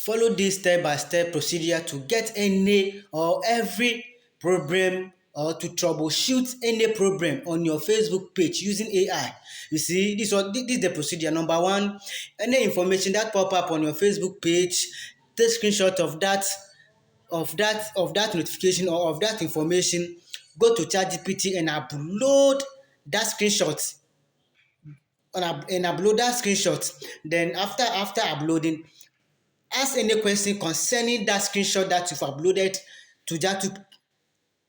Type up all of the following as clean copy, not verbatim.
Follow this step-by-step procedure to get any or every problem or to troubleshoot any problem on your Facebook page using AI. You see, this is the procedure. Number one, any information that pop up on your Facebook page, take screenshot of that notification or of that information, go to ChatGPT and upload that screenshot and upload that screenshot. Then after uploading, ask any question concerning that screenshot that you've uploaded to that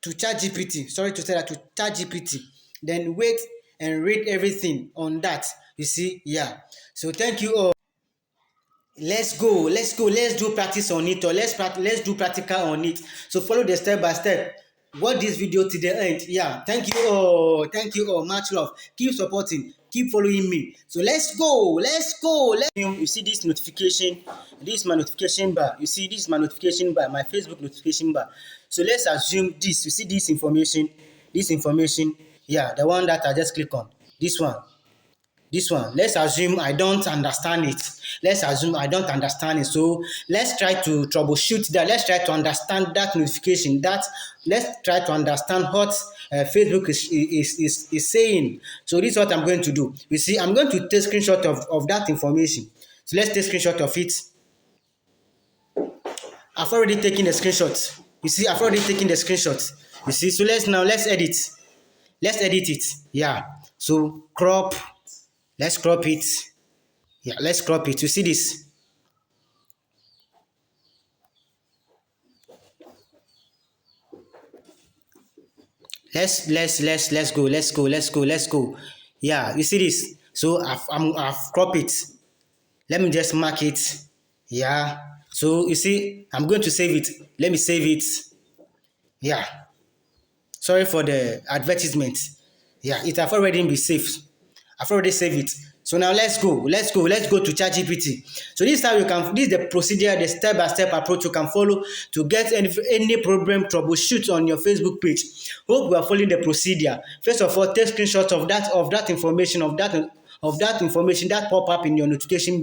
to ChatGPT. Sorry to say that, to ChatGPT. Then wait and read everything on that. You see, yeah. So thank you all. Let's do practice on it, or let's do practical on it. So follow the step by step. Watch this video to the end. Yeah, thank you all, much love. Keep supporting, keep following me. So you see this notification, this is my notification bar. You see, this is my notification bar, my Facebook notification bar. So let's assume this, you see this information, yeah, the one that I just click on, this one, let's assume I don't understand it. So let's try to troubleshoot that. Let's try to understand that notification. Let's try to understand what Facebook is saying. So this is what I'm going to do. You see, I'm going to take screenshot of that information. So let's take screenshot of it. I've already taken the screenshot. You see, I've already taken the screenshot. You see, so let's edit. Let's edit it. Yeah. So crop. Let's crop it. Yeah, let's crop it. You see this? Let's go. Yeah, you see this? So I've cropped it. Let me just mark it. Yeah. So you see, I'm going to save it. Let me save it. Yeah. Sorry for the advertisement. Yeah, it have already been saved. I've already saved it. So now let's go to ChatGPT. So this is how this is the procedure, the step-by-step approach you can follow to get any problem troubleshoot on your Facebook page. Hope we are following the procedure. First of all, take screenshot of that information that pop up in your notification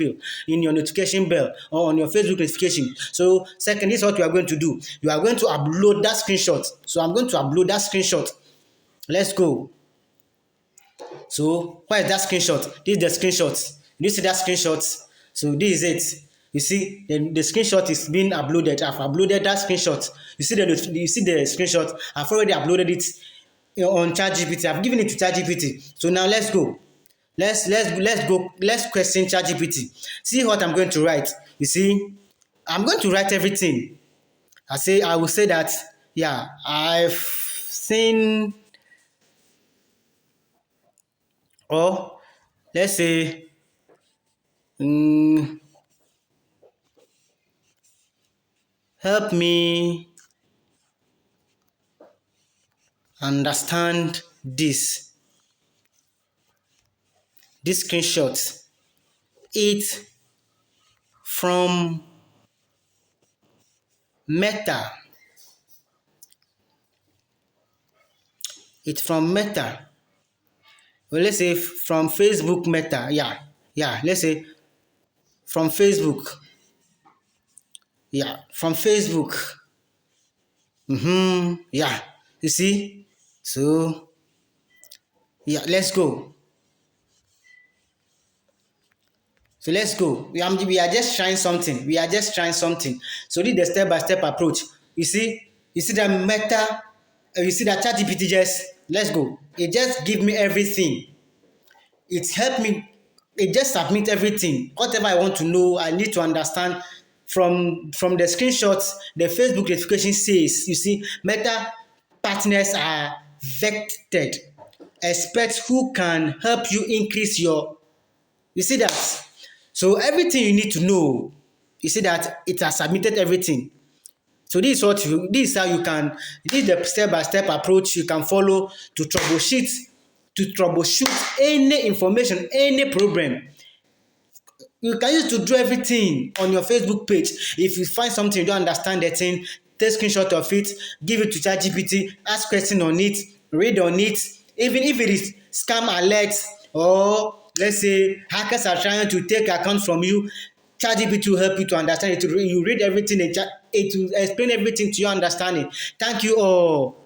bell or on your Facebook notification. So second, this is what we are going to do. You are going to upload that screenshot. So I'm going to upload that screenshot. Let's go. So what is that screenshot? This is the screenshot. You see that screenshot? So this is it. You see the screenshot is being uploaded. I've uploaded that screenshot. You see the screenshot. I've already uploaded it on ChatGPT. I've given it to ChatGPT. So now let's go. Let's go. Let's question ChatGPT. See what I'm going to write. You see, I'm going to write everything. I will say that, yeah, I've seen, or let's say, help me understand this screenshot. It's from Meta. It's from Meta. Well, let's say from Facebook Meta. Yeah. Let's say from Facebook. Yeah, from Facebook. Yeah. You see? So yeah, let's go. So let's go. We are just trying something. So this is the step-by-step approach. You see that Meta, you see that ChatGPT let's go. It just give me everything. It helped me. It just submit everything. Whatever I want to know, I need to understand from the screenshots, the Facebook notification says, you see, Meta partners are vetted. Experts who can help you increase you see that? So everything you need to know, you see that it has submitted everything. So this is how you can, this is the step-by-step approach you can follow to troubleshoot any information, any problem. You can use to do everything on your Facebook page. If you find something you don't understand the thing, take screenshot of it, give it to ChatGPT, ask question on it, read on it. Even if it is scam alerts, or let's say hackers are trying to take account from you, ChatGPT will help you to understand it. You read everything, it will explain everything to your understanding. Thank you all.